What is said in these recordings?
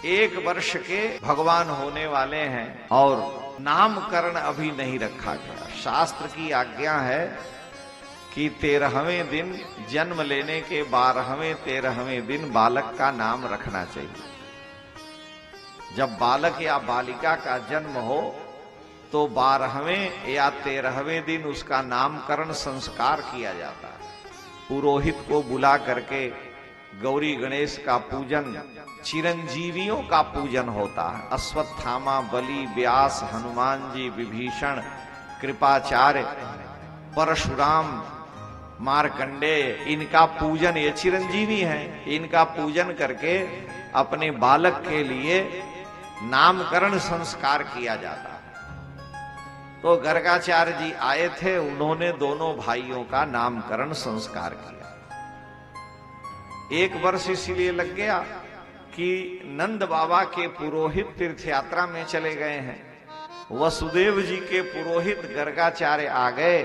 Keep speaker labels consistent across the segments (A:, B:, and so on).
A: 1 वर्ष के भगवान होने वाले हैं और नामकरण अभी नहीं रखा गया। शास्त्र की आज्ञा है कि 13वें दिन जन्म लेने के 13वें दिन बालक का नाम रखना चाहिए। जब बालक या बालिका का जन्म हो तो 12वें या 13वें दिन उसका नामकरण संस्कार किया जाता है। पुरोहित को बुला करके गौरी गणेश का पूजन, चिरंजीवियों का पूजन होता है। अश्वत्थामा, बलि, व्यास, हनुमान जी, विभीषण, कृपाचार्य, परशुराम, मार्कंडेय, इनका पूजन, ये चिरंजीवी हैं, इनका पूजन करके अपने बालक के लिए नामकरण संस्कार किया जाता है। तो गर्गाचार्य जी आए थे, उन्होंने दोनों भाइयों का नामकरण संस्कार किया। 1 वर्ष इसीलिए लग गया कि नंद बाबा के पुरोहित तीर्थ यात्रा में चले गए हैं। वसुदेव जी के पुरोहित गर्गाचार्य आ गए।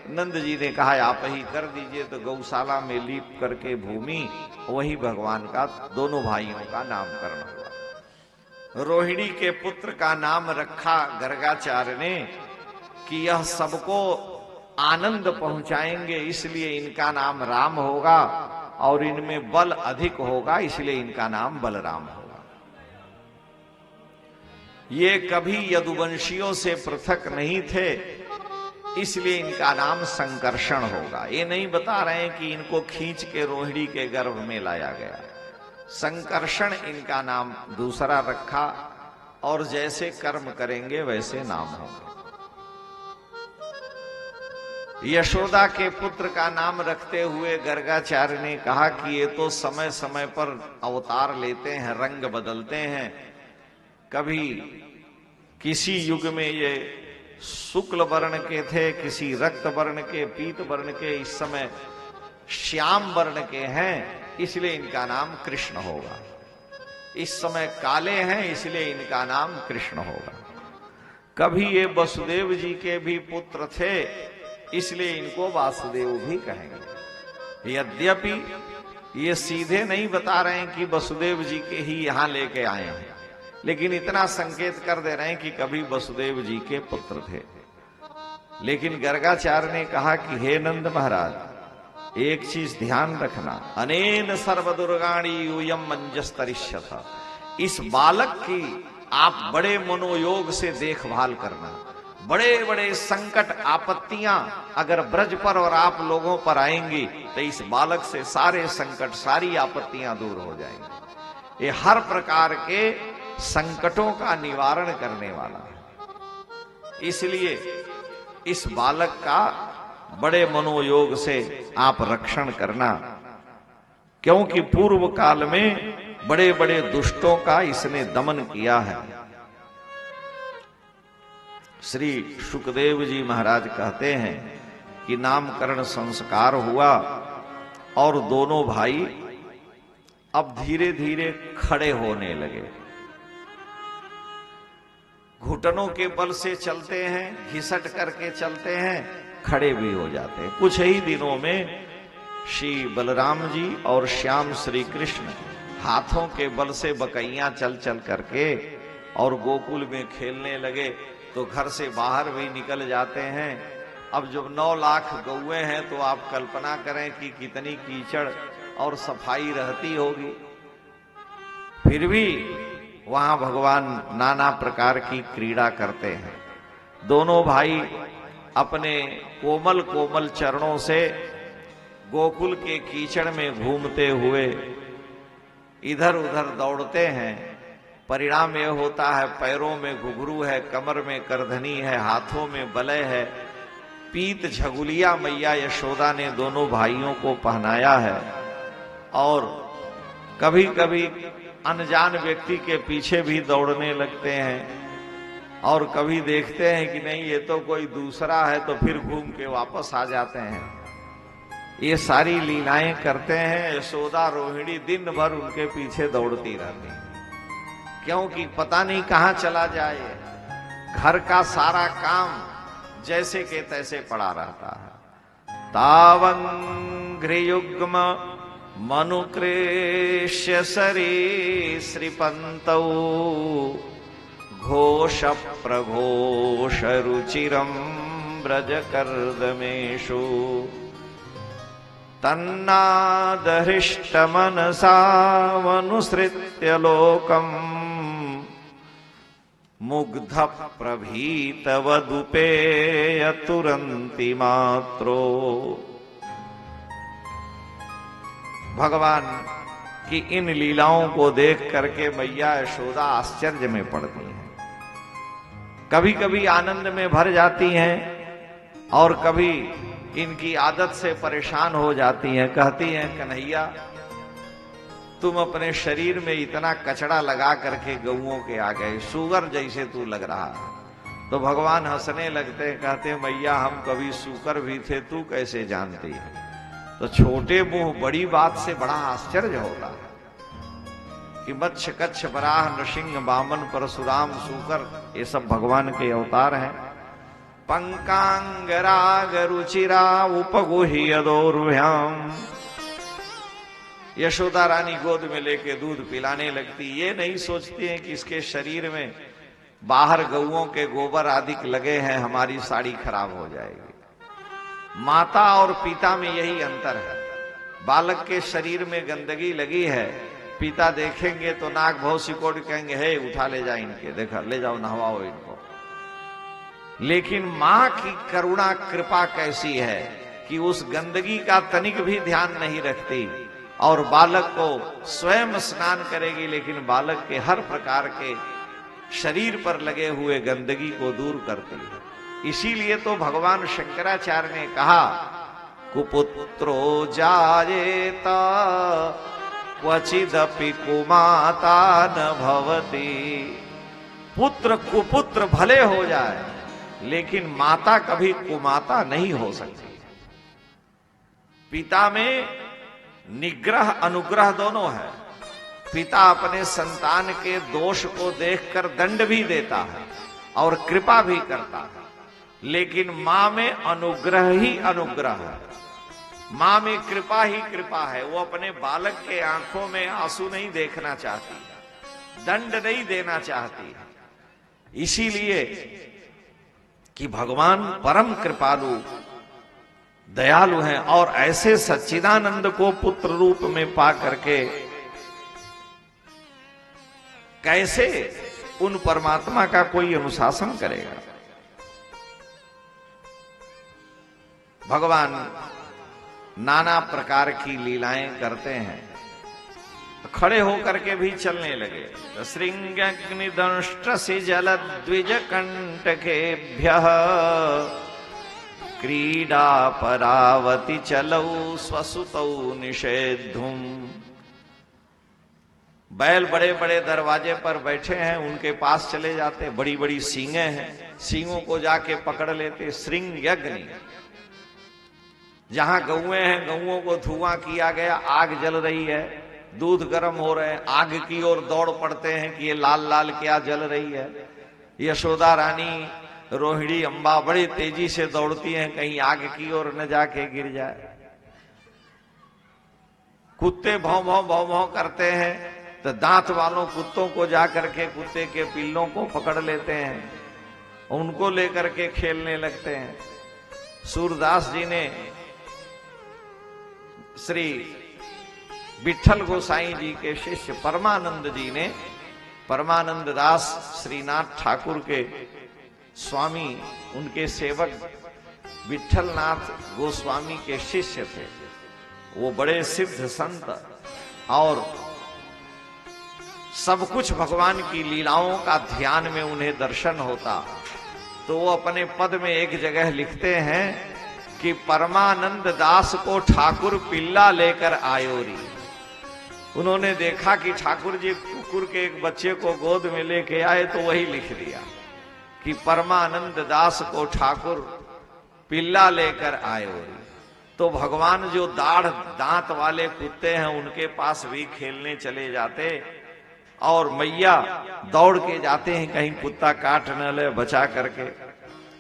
A: नंद जी ने कहा आप ही कर दीजिए, तो गौशाला में लीप करके भूमि, वही भगवान का दोनों भाइयों का नामकरण हुआ। रोहिणी के पुत्र का नाम रखा गर्गाचार्य ने कि यह सबको आनंद पहुंचाएंगे, इसलिए इनका नाम राम होगा, और इनमें बल अधिक होगा, इसलिए इनका नाम बलराम होगा। ये कभी यदुवंशियों से पृथक नहीं थे, इसलिए इनका नाम संकर्षण होगा। ये नहीं बता रहे हैं कि इनको खींच के रोहिणी के गर्भ में लाया गया। संकर्षण इनका नाम दूसरा रखा, और जैसे कर्म करेंगे वैसे नाम होगा। यशोदा के पुत्र का नाम रखते हुए गर्गाचार्य ने कहा कि ये तो समय समय पर अवतार लेते हैं, रंग बदलते हैं। कभी किसी युग में ये शुक्ल वर्ण के थे, किसी रक्त वर्ण के, पीत वर्ण के, इस समय श्याम वर्ण के हैं, इसलिए इनका नाम कृष्ण होगा। इस समय काले हैं, इसलिए इनका नाम कृष्ण होगा। कभी ये वसुदेव जी के भी पुत्र थे, इसलिए इनको वासुदेव भी कहेंगे। यद्यपि ये सीधे नहीं बता रहे हैं कि वसुदेव जी के ही यहां लेके आए हैं, लेकिन इतना संकेत कर दे रहे हैं कि कभी वसुदेव जी के पुत्र थे। लेकिन गर्गाचार्य ने कहा कि हे नंद महाराज, एक चीज ध्यान रखना, अनेन सर्वदुर्गाणी यूयम मंजस्तरिष्यथ। इस बालक की आप बड़े मनोयोग से देखभाल करना। बड़े बड़े संकट, आपत्तियां अगर ब्रज पर और आप लोगों पर आएंगी तो इस बालक से सारे संकट, सारी आपत्तियां दूर हो जाएंगी। ये हर प्रकार के संकटों का निवारण करने वाला है। इसलिए इस बालक का बड़े मनोयोग से आप रक्षण करना, क्योंकि पूर्व काल में बड़े बड़े दुष्टों का इसने दमन किया है। श्री सुखदेव जी महाराज कहते हैं कि नामकरण संस्कार हुआ और दोनों भाई अब धीरे धीरे खड़े होने लगे। घुटनों के बल से चलते हैं, घिसट करके चलते हैं, खड़े भी हो जाते हैं। कुछ ही दिनों में श्री बलराम जी और श्याम श्री कृष्ण हाथों के बल से बकैया चल चल करके और गोकुल में खेलने लगे, तो घर से बाहर भी निकल जाते हैं। अब जब 9 लाख गौएं हैं तो आप कल्पना करें कि कितनी कीचड़ और सफाई रहती होगी। फिर भी वहां भगवान नाना प्रकार की क्रीड़ा करते हैं। दोनों भाई अपने कोमल कोमल चरणों से गोकुल के कीचड़ में घूमते हुए इधर उधर दौड़ते हैं। परिणाम यह होता है, पैरों में घुघरू है, कमर में करधनी है, हाथों में बलय है। पीत झगुलिया मैया यशोदा ने दोनों भाइयों को पहनाया है। और कभी कभी अनजान व्यक्ति के पीछे भी दौड़ने लगते हैं, और कभी देखते हैं कि नहीं ये तो कोई दूसरा है, तो फिर घूम के वापस आ जाते हैं। ये सारी लीलाएं करते हैं। यशोदा रोहिणी दिन भर उनके पीछे दौड़ती रहती है, क्योंकि पता नहीं कहां चला जाए। घर का सारा काम जैसे के तैसे पड़ा रहता है। तावं घ्रियुग्म मनुकृष्य सरीसृपन्तौ घोष प्रघोष रुचिरं व्रजकर्दमेषु तन्नादहृष्टमनसावनुसृत्य लोकम् मुग्ध प्रभीतवदुपेय मात्रो। भगवान की इन लीलाओं को देख करके मैया यशोदा आश्चर्य में पड़ती हैं। कभी कभी आनंद में भर जाती हैं और कभी इनकी आदत से परेशान हो जाती हैं। कहती हैं, कन्हैया तुम अपने शरीर में इतना कचड़ा लगा करके गऊओं के आ गए, सूगर जैसे तू लग रहा। तो भगवान हंसने लगते, कहते मैया हम कभी सूकर भी थे, तू कैसे जानती है। तो छोटे मुंह बड़ी बात से बड़ा आश्चर्य होता है कि मत्स्य कच्छ वराह नृसिंह वामन परशुराम सूकर ये सब भगवान के अवतार हैं। पंकांगराग रुचिरा उपगुह्य दोर्भ्याम। यशोदा रानी गोद में लेके दूध पिलाने लगती। ये नहीं सोचती हैं कि इसके शरीर में बाहर गऊओं के गोबर आदि लगे हैं, हमारी साड़ी खराब हो जाएगी। माता और पिता में यही अंतर है। बालक के शरीर में गंदगी लगी है, पिता देखेंगे तो नाक भाव सिकोड़ कहेंगे, हे उठा ले जा इनके, देखा ले जाओ नहवाओ इनको। लेकिन मां की करुणा कृपा कैसी है कि उस गंदगी का तनिक भी ध्यान नहीं रखती और बालक को स्वयं स्नान करेगी, लेकिन बालक के हर प्रकार के शरीर पर लगे हुए गंदगी को दूर करती है। इसीलिए तो भगवान शंकराचार्य ने कहा, कुपुत्रो जायेत क्वचिदपि कुमाता न भवति। पुत्र कुपुत्र भले हो जाए, लेकिन माता कभी कुमाता नहीं हो सकती। पिता में निग्रह अनुग्रह दोनों है। पिता अपने संतान के दोष को देखकर दंड भी देता है और कृपा भी करता है, लेकिन मां में अनुग्रह ही अनुग्रह है। मां में कृपा ही कृपा है। वो अपने बालक के आंखों में आंसू नहीं देखना चाहती, दंड नहीं देना चाहती। इसीलिए कि भगवान परम कृपालु दयालु हैं और ऐसे सच्चिदानंद को पुत्र रूप में पा करके कैसे उन परमात्मा का कोई अनुशासन करेगा। भगवान नाना प्रकार की लीलाएं करते हैं। खड़े होकर के भी चलने लगे। श्रृंग्यग्निदंष्ट्रसि जलद्विज कंटकेभ्यः क्रीडा परावति चलौ स्वसुतौ निषेधुम। बैल बड़े बड़े दरवाजे पर बैठे हैं, उनके पास चले जाते। बड़ी बड़ी सींगें हैं, सींगों को जाके पकड़ लेते। श्रृंग यज्ञ, जहां गौएं हैं, गौओं को धुआं किया गया, आग जल रही है, दूध गर्म हो रहे हैं, आग की ओर दौड़ पड़ते हैं कि ये लाल लाल क्या जल रही है। यशोदा रानी, रोहिणी अम्बा बड़ी तेजी से दौड़ती हैं कहीं आग की ओर न जाके गिर जाए। कुत्ते भौं भौं भौं भौं करते हैं तो दांत वालों कुत्तों को जाकर के कुत्ते के पिल्लों को पकड़ लेते हैं, उनको लेकर के खेलने लगते हैं। सूरदास जी ने, श्री विठल गोसाई जी के शिष्य परमानंद जी ने, परमानंद दास श्रीनाथ ठाकुर के स्वामी, उनके सेवक विठलनाथ गोस्वामी के शिष्य थे। वो बड़े सिद्ध संत और सब कुछ भगवान की लीलाओं का ध्यान में उन्हें दर्शन होता। तो वो अपने पद में एक जगह लिखते हैं कि परमानंद दास को ठाकुर पिल्ला लेकर आयोरी। उन्होंने देखा कि ठाकुर जी कुकुर के एक बच्चे को गोद में लेके आए, तो वही लिख दिया कि परमानंद दास को ठाकुर पिल्ला लेकर आयोरी। तो भगवान जो दाढ़ दांत वाले कुत्ते हैं, उनके पास भी खेलने चले जाते और मैया दौड़ के जाते हैं कहीं कुत्ता काट न ले, बचा करके।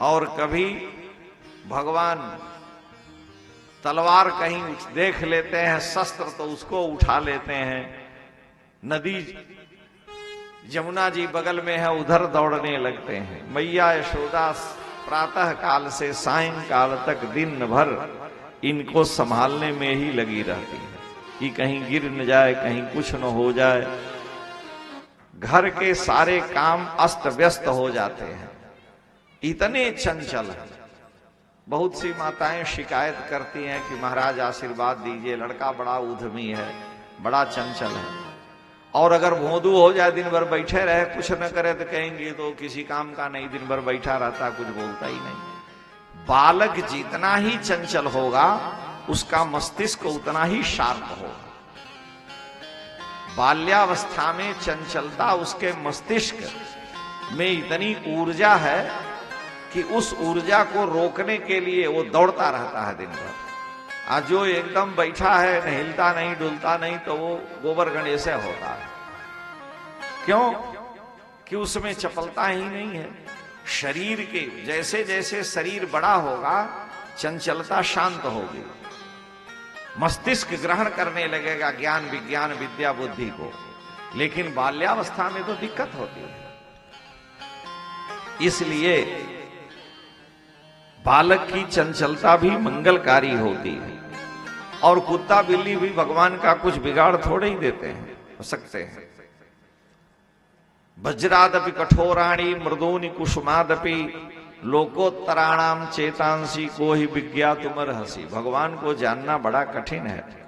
A: और कभी भगवान तलवार कहीं देख लेते हैं, शस्त्र तो उसको उठा लेते हैं। नदी यमुना जी बगल में है, उधर दौड़ने लगते हैं। मैया यशोदा प्रातः काल से सायंकाल तक दिन भर इनको संभालने में ही लगी रहती है कि कहीं गिर न जाए, कहीं कुछ न हो जाए। घर के सारे काम अस्त व्यस्त हो जाते हैं, इतने चंचल हैं। बहुत सी माताएं शिकायत करती हैं कि महाराज आशीर्वाद दीजिए, लड़का बड़ा उद्यमी है, बड़ा चंचल है। और अगर भोंदू हो जाए, दिन भर बैठे रहे, कुछ न करे तो कहेंगे तो किसी काम का नहीं, दिन भर बैठा रहता, कुछ बोलता ही नहीं। बालक जितना ही चंचल होगा उसका मस्तिष्क उतना ही शार्प होगा। बाल्यावस्था में चंचलता, उसके मस्तिष्क में इतनी ऊर्जा है कि उस ऊर्जा को रोकने के लिए वो दौड़ता रहता है दिन भर। आज जो एकदम बैठा है, हिलता नहीं डुलता नहीं, तो वो गोबर गणेश होता है। क्यों? कि उसमें चपलता ही नहीं है। शरीर के जैसे जैसे शरीर बड़ा होगा, चंचलता शांत होगी, मस्तिष्क ग्रहण करने लगेगा ज्ञान विज्ञान विद्या बुद्धि को। लेकिन बाल्यावस्था में तो दिक्कत होती है। इसलिए बालक की चंचलता भी मंगलकारी होती है। और कुत्ता बिल्ली भी भगवान का कुछ बिगाड़ थोड़े ही देते हैं, हो सकते हैं। वज्रादपि कठोराणी मृदूनि कुसुमादपि लोकोत्तराणाम चेतांसी को ही विज्ञातुमर्हसि। भगवान को जानना बड़ा कठिन है।